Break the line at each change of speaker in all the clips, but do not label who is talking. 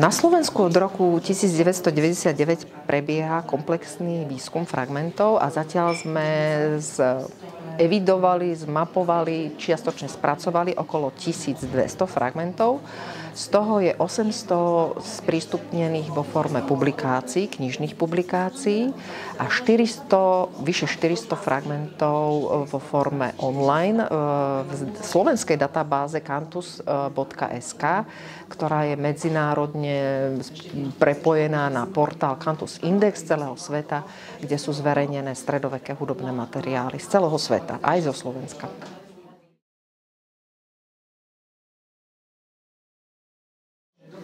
Na Slovensku od roku 1999 prebieha komplexný výskum fragmentov a zatiaľ sme evidovali, zmapovali, čiastočne spracovali okolo 1200 fragmentov. Z toho je 800 sprístupnených vo forme publikácií, knižných publikácií a vyše 400 fragmentov vo forme online v slovenskej databáze cantus.sk, ktorá je medzinárodne prepojená na portál Cantus Index celého sveta, kde sú zverejnené stredoveké hudobné materiály z celého sveta, aj zo Slovenska.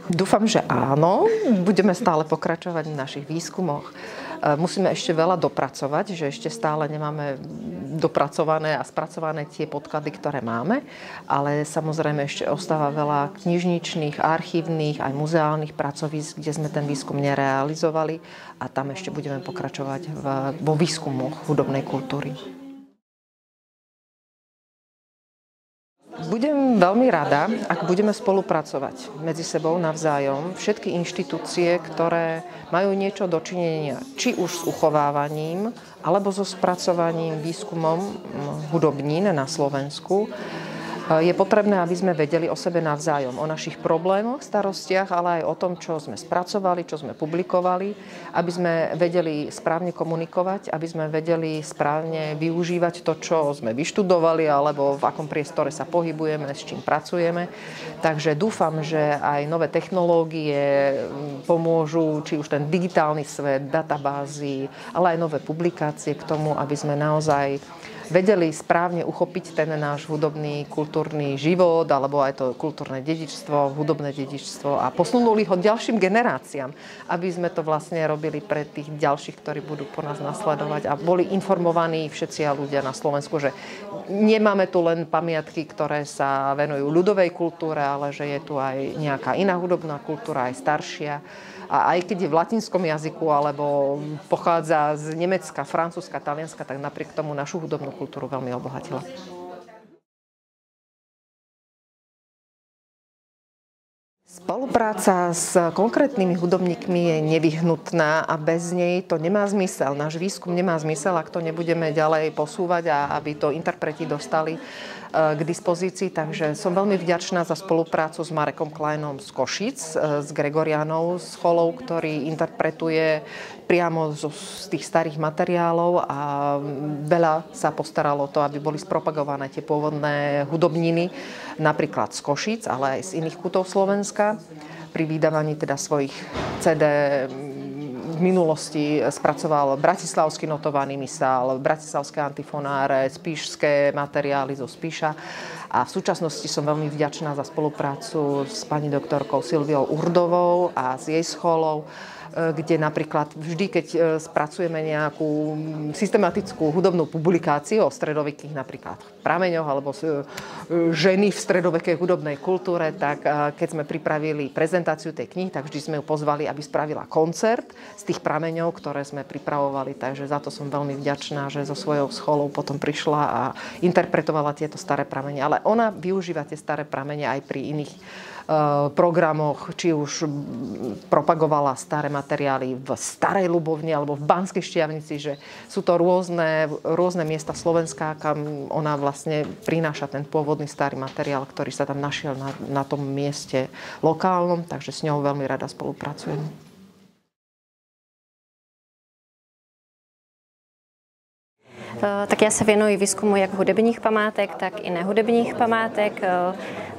Dúfam, že áno. Budeme stále pokračovať v našich výskumoch. Musíme ešte veľa dopracovať, že ešte stále nemáme dopracované a spracované tie podklady, ktoré máme, ale samozrejme ešte ostáva veľa knižničných, archívnych, aj muzeálnych pracovísk, kde sme ten výskum nerealizovali a tam ešte budeme pokračovať vo výskumoch hudobnej kultúry. Budem veľmi rada, ak budeme spolupracovať medzi sebou navzájom všetky inštitúcie, ktoré majú niečo dočinenia, či už s uchovávaním, alebo so spracovaním, výskumom hudobnín na Slovensku. Je potrebné, aby sme vedeli o sebe navzájom, o našich problémoch, starostiach, ale aj o tom, čo sme spracovali, čo sme publikovali, aby sme vedeli správne komunikovať, aby sme vedeli správne využívať to, čo sme vyštudovali, alebo v akom priestore sa pohybujeme, s čím pracujeme. Takže dúfam, že aj nové technológie pomôžu, či už ten digitálny svet, databázy, ale aj nové publikácie k tomu, aby sme naozaj vedeli správne uchopiť ten náš hudobný, kultúrny život, alebo aj to kultúrne dedičstvo, hudobné dedičstvo a posunuli ho ďalším generáciám, aby sme to vlastne robili pre tých ďalších, ktorí budú po nás nasledovať a boli informovaní všetci ľudia na Slovensku, že nemáme tu len pamiatky, ktoré sa venujú ľudovej kultúre, ale že je tu aj nejaká iná hudobná kultúra, aj staršia. A aj keď je v latinskom jazyku alebo pochádza z Nemecka, Francúzska, Talianska, tak napriek tomu našu hudobnú kultúru veľmi obohatila. Spolupráca s konkrétnymi hudobníkmi je nevyhnutná a bez nej to nemá zmysel. Náš výskum nemá zmysel, ak to nebudeme ďalej posúvať a aby to interpreti dostali k dispozícii. Takže som veľmi vďačná za spoluprácu s Marekom Kleinom z Košíc, s Gregorianou z Cholov, ktorý interpretuje priamo z tých starých materiálov a veľa sa postaralo to, aby boli spropagované tie pôvodné hudobniny, napríklad z Košíc, ale aj z iných kútov Slovenska. Pri vydávaní teda svojich CD v minulosti spracoval bratislavský notovaný misál, bratislavské antifonáre, spišské materiály zo Spiša. A v súčasnosti som veľmi vďačná za spoluprácu s pani doktorkou Silviou Urdovou a s jej scholou, kde napríklad vždy, keď spracujeme nejakú systematickú hudobnú publikáciu o stredovekých napríklad prameňoch alebo ženy v stredovekej hudobnej kultúre, tak keď sme pripravili prezentáciu tej knihy, tak vždy sme ju pozvali, aby spravila koncert z tých prameňov, ktoré sme pripravovali. Takže za to som veľmi vďačná, že so svojou scholou potom prišla a interpretovala tieto staré pramene. Ale ona využíva tie staré pramene aj pri iných programoch, či už propagovala staré materiály v Starej Ľubovni alebo v Banskej Štiavnici, že sú to rôzne miesta Slovenska, kam ona vlastne prináša ten pôvodný starý materiál, ktorý sa tam našiel na tom mieste lokálnom, takže s ňou veľmi rada spolupracujem.
Tak já se věnuji výzkumu jak hudebních památek, tak i nehudebních památek,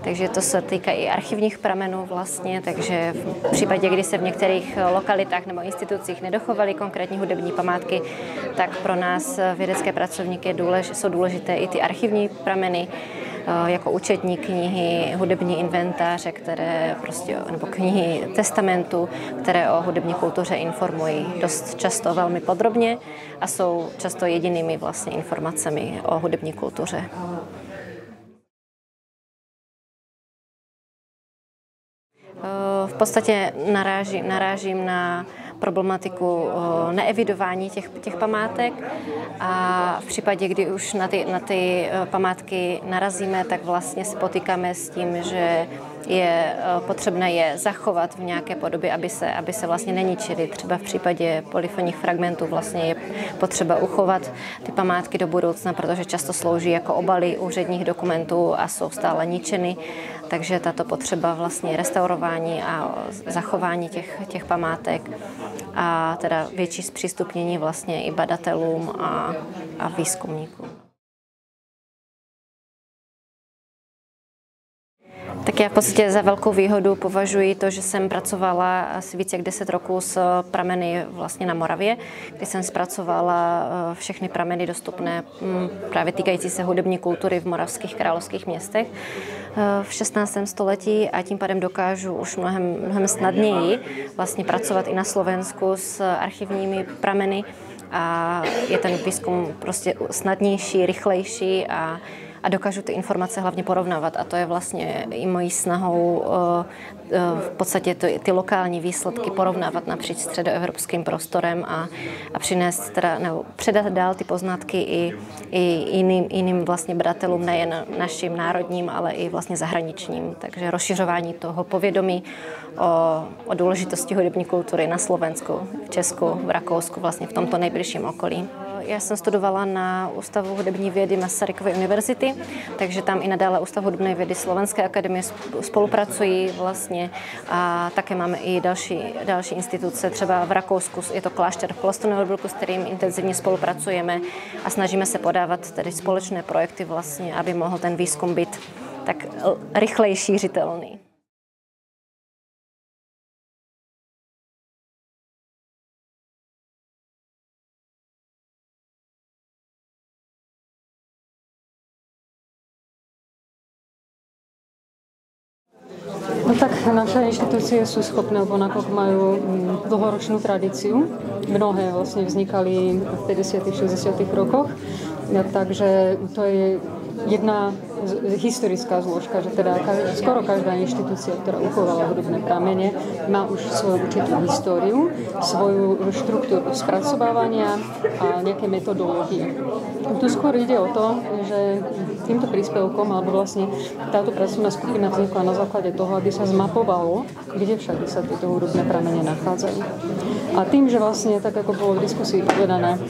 takže to se týká i archivních pramenů vlastně, takže v případě, kdy se v některých lokalitách nebo institucích nedochovaly konkrétní hudební památky, tak pro nás vědecké pracovníky jsou důležité i ty archivní prameny, jako účetní knihy, hudební inventáře, nebo knihy testamentu, které o hudební kultuře informují dost často velmi podrobně a jsou často jedinými vlastně informacemi o hudební kultuře. V podstatě narážím na problematiku neevidování těch památek a v případě, kdy už na ty památky narazíme, tak vlastně se potýkáme s tím, že je potřebné je zachovat v nějaké podobě, aby se vlastně neničily. Třeba v případě polyfonních fragmentů vlastně je potřeba uchovat ty památky do budoucna, protože často slouží jako obaly úředních dokumentů a jsou stále ničeny. Takže tato potřeba vlastně restaurování a zachování těch památek a teda větší zpřístupnění vlastně i badatelům a výzkumníkům. Tak já v podstatě za velkou výhodu považuji to, že jsem pracovala asi více jak 10 roků s prameny vlastně na Moravě, kdy jsem zpracovala všechny prameny dostupné právě týkající se hudební kultury v moravských královských městech v 16. století a tím pádem dokážu už mnohem snadněji vlastně pracovat i na Slovensku s archivními prameny a je ten výzkum prostě snadnější, rychlejší a dokážu ty informace hlavně porovnávat a to je vlastně i mojí snahou v podstatě ty lokální výsledky porovnávat napříč středoevropským prostorem a přinést teda, nebo předat dál ty poznatky i jiným vlastně badatelům, nejen našim národním, ale i vlastně zahraničním. Takže rozšiřování toho povědomí o důležitosti hudební kultury na Slovensku, v Česku, v Rakousku, vlastně v tomto nejbližším okolí. Já jsem studovala na Ústavu hudební vědy Masarykovy univerzity, takže tam i nadále Ústav hudební vědy Slovenské akademie spolupracují vlastně a také máme i další instituce, třeba v Rakousku je to klášter v Klosterneuburgu, s kterým intenzivně spolupracujeme a snažíme se podávat tedy společné projekty vlastně, aby mohl ten výzkum být tak rychleji šířitelný.
No tak naše inštitúcie sú schopné, lebo nakoľko majú dlhoročnú tradíciu. Mnohé vlastne vznikali v 50. 60. rokoch. Takže to je jedna historická zložka, že teda skoro každá inštitúcia, ktorá uchovala hudobné pramene, má už svoju určitú históriu, svoju štruktúru spracovávania a nejaké metodológie. Tu skôr ide o to, že týmto príspevkom, alebo vlastne táto pracovná skupina vznikla na základe toho, aby sa zmapovalo, kde všade sa tieto hudobné pramene nachádzajú. A tým, že vlastne, tak ako bolo v diskusii povedané,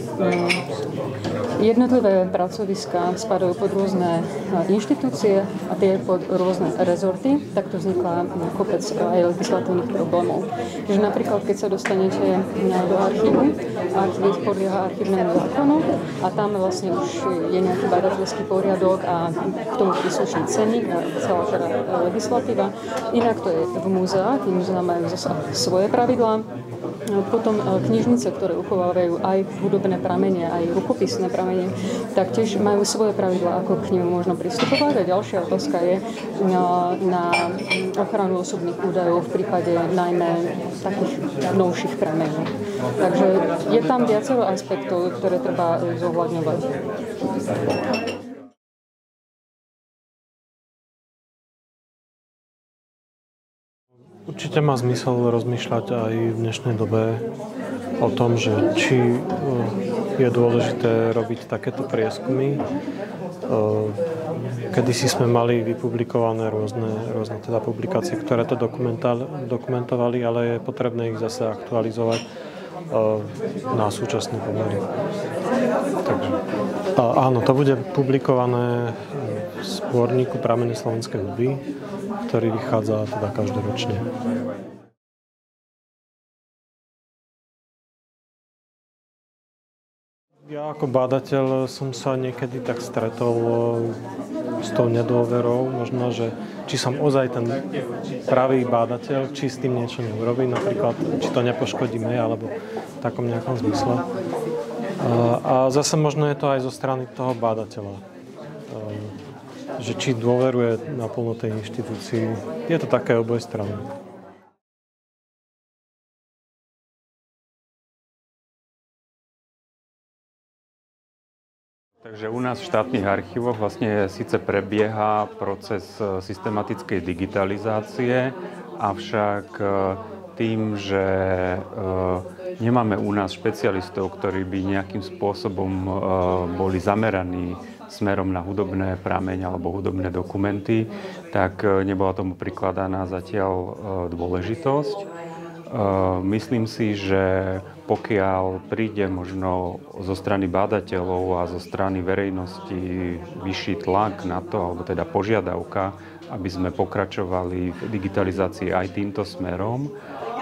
jednotlivé pracoviská spadajú pod rôzne inštitúcie a tie pod rôzne rezorty, tak to vznikla kopec aj legislatívnych problémov. Takže napríklad, keď sa dostanete do archívu, archív podlieha archívnemu zákonu a tam vlastne už je nejaký badateľský poriadok a k tomu príslušný cenník a celá teda legislatíva. Inak to je v múzeách, múzea majú zase svoje pravidlá. Potom knižnice, ktoré uchovávajú aj hudobné pramene, aj rukopisné pramene, tak tiež majú svoje pravidlá, ako k nim možno pristupovať. A ďalšia otázka je na ochranu osobných údajov v prípade najmä takých novších pramenov. Takže je tam viacero aspektov, ktoré treba zohľadňovať.
Určite má zmysel rozmýšľať aj v dnešnej dobe o tom, že či je dôležité robiť takéto prieskumy. Kedysi sme mali vypublikované rôzne teda publikácie, ktoré to dokumentovali, ale je potrebné ich zase aktualizovať na súčasné pomery. Takže áno, to bude publikované v zborníku Prameny slovenskej hudby, ktorý vychádza teda každoročne. Ja ako bádateľ som sa niekedy tak stretol s tou nedôverou, možno, že či som ozaj ten pravý bádateľ, či s tým niečo neurobí, napríklad, či to nepoškodí mňa, alebo v takom nejakom zmysle. A zase možno je to aj zo strany toho bádateľa, že či dôveruje naplno tej inštitúcii. Je to také obojstranné.
Takže u nás v štátnych archívoch vlastne síce prebieha proces systematickej digitalizácie, avšak tým, že nemáme u nás špecialistov, ktorí by nejakým spôsobom boli zameraní smerom na hudobné prameň alebo hudobné dokumenty, tak nebola tomu prikladaná zatiaľ dôležitosť. Myslím si, že pokiaľ príde možno zo strany bádateľov a zo strany verejnosti vyšší tlak na to, alebo teda požiadavka, aby sme pokračovali v digitalizácii aj týmto smerom,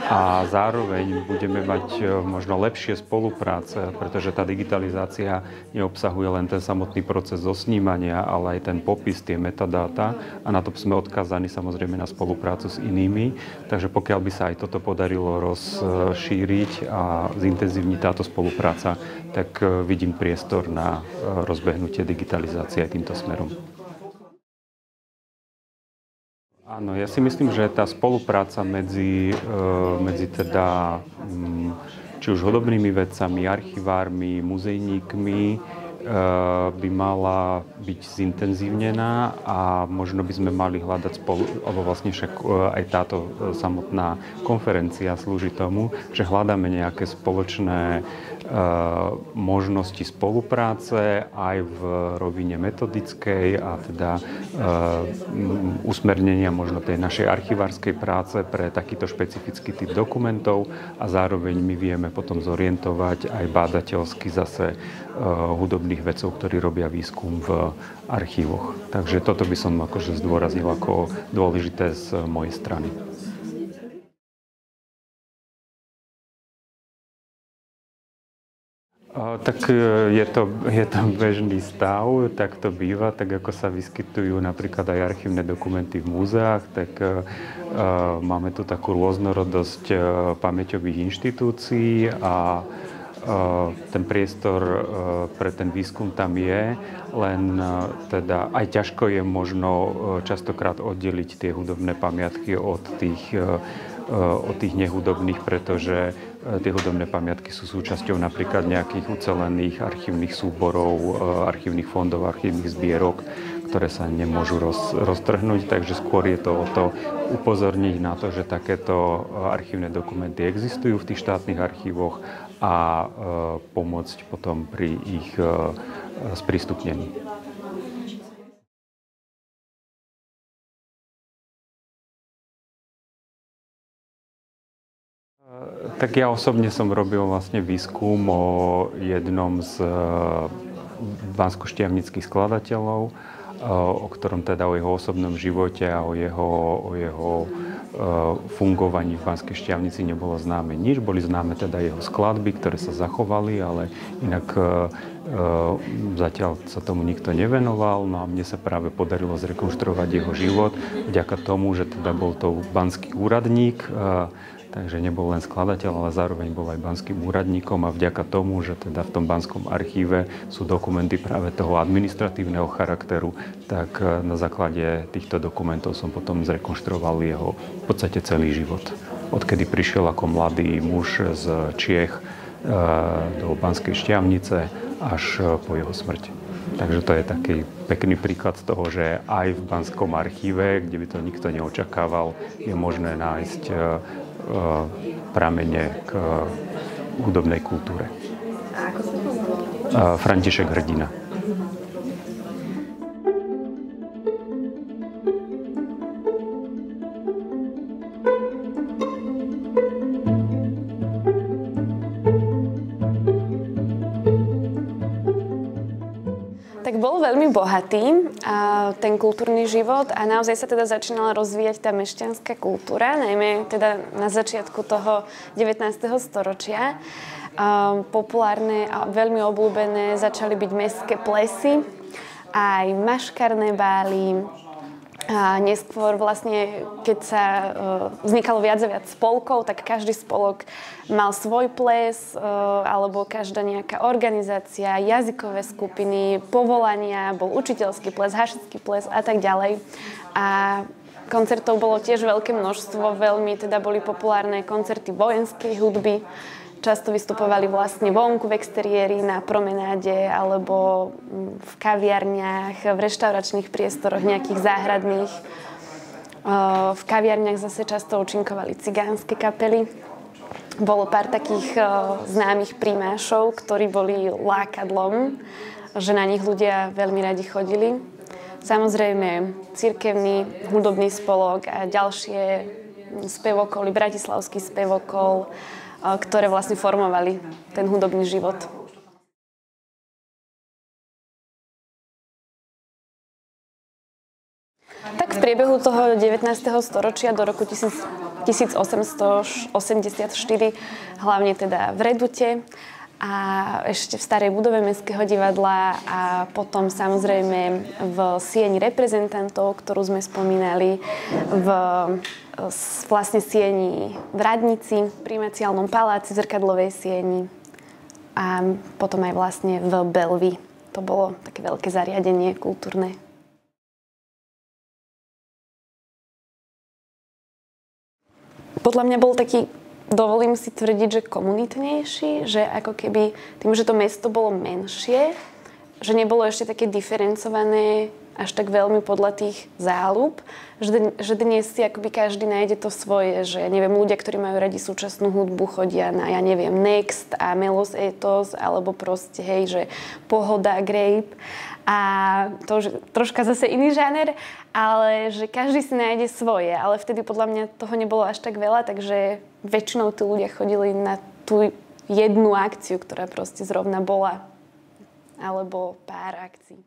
a zároveň budeme mať možno lepšie spolupráce, pretože tá digitalizácia neobsahuje len ten samotný proces zosnímania, ale aj ten popis, tie metadáta, a na to sme odkázaní samozrejme na spoluprácu s inými. Takže pokiaľ by sa aj toto podarilo rozšíriť a zintenzívniť táto spolupráca, tak vidím priestor na rozbehnutie digitalizácie aj týmto smerom. Áno, ja si myslím, že tá spolupráca medzi teda, či už hudobnými vedcami, archivármi, muzejníkmi by mala byť zintenzívnená a možno by sme mali hľadať spolu, alebo vlastne však aj táto samotná konferencia slúži tomu, že hľadáme nejaké spoločné možnosti spolupráce aj v rovine metodickej a teda usmernenia možno tej našej archivárskej práce pre takýto špecifický typ dokumentov a zároveň my vieme potom zorientovať aj bádateľsky zase hudobných vedcov, ktorí robia výskum v archívoch. Takže toto by som akože zdôraznil ako dôležité z mojej strany. Tak je to bežný stav, tak to býva, tak ako sa vyskytujú napríklad aj archívne dokumenty v múzeách, tak máme tu takú rôznorodosť pamäťových inštitúcií a ten priestor pre ten výskum tam je, len teda aj ťažko je možno častokrát oddeliť tie hudobné pamiatky od tých nehudobných, pretože tie hudobné pamiatky sú súčasťou napríklad nejakých ucelených archívnych súborov, archívnych fondov, archívnych zbierok, ktoré sa nemôžu roztrhnúť, takže skôr je to o to upozorniť na to, že takéto archívne dokumenty existujú v tých štátnych archívoch a pomôcť potom pri ich sprístupnení. Tak ja osobne som robil vlastne výskum o jednom z banskoštiavnických skladateľov, o ktorom teda o jeho osobnom živote a o jeho fungovaní v Banskej Štiavnici nebolo známe nič. Boli známe teda jeho skladby, ktoré sa zachovali, ale inak zatiaľ sa tomu nikto nevenoval. No a mne sa práve podarilo zrekonštruovať jeho život vďaka tomu, že teda bol to banský úradník, takže nebol len skladateľ, ale zároveň bol aj banským úradníkom a vďaka tomu, že teda v tom banskom archíve sú dokumenty práve toho administratívneho charakteru, tak na základe týchto dokumentov som potom zrekonštruoval jeho v podstate celý život. Odkedy prišiel ako mladý muž z Čiech do Banskej Štiavnice až po jeho smrť. Takže to je taký pekný príklad toho, že aj v banskom archíve, kde by to nikto neočakával, je možné nájsť pramene k hudobnej kultúre.
A ako sa to volá?
František Hrdina.
Tak bol veľmi bohatý ten kultúrny život a naozaj sa teda začínala rozvíjať tá mešťanská kultúra, najmä teda na začiatku toho 19. storočia. Populárne a veľmi obľúbené začali byť mestské plesy, aj maškarné bály. A neskôr vlastne, keď sa vznikalo viac a viac spolkov, tak každý spolok mal svoj ples, alebo každá nejaká organizácia, jazykové skupiny, povolania, bol učiteľský ples, hašický ples a tak ďalej. A koncertov bolo tiež veľké množstvo, veľmi teda boli populárne koncerty vojenskej hudby. Často vystupovali vlastne vonku v exteriéri, na promenáde alebo v kaviarniach, v reštauračných priestoroch nejakých záhradných. V kaviarniach zase často účinkovali cigánske kapely. Bolo pár takých známych primášov, ktorí boli lákadlom že na nich ľudia veľmi radi chodili. Samozrejme, cirkevný hudobný spolok a ďalšie spevokoly, bratislavský spevokol, ktoré vlastne formovali ten hudobný život. Tak v priebehu toho 19. storočia do roku 1884, hlavne teda v Redute a ešte v starej budove Mestského divadla a potom samozrejme v sieni reprezentantov, ktorú sme spomínali, v vlastne sieni v Radnici, v primaciálnom paláci, zrkadlovej sieni a potom aj vlastne v Belvi. To bolo také veľké zariadenie kultúrne. Podľa mňa bol taký, dovolím si tvrdiť, že komunitnejší, že ako keby tým, že to mesto bolo menšie, že nebolo ešte také diferencované až tak veľmi podľa tých záľub, že dnes si akoby každý nájde to svoje, že ja neviem, ľudia, ktorí majú radi súčasnú hudbu, chodia na, ja neviem, Next a Melos Ethos, alebo proste, hej, že Pohoda, Grape. A to už troška zase iný žáner, ale že každý si nájde svoje. Ale vtedy podľa mňa toho nebolo až tak veľa, takže väčšinou tí ľudia chodili na tú jednu akciu, ktorá proste zrovna bola. Alebo pár akcií.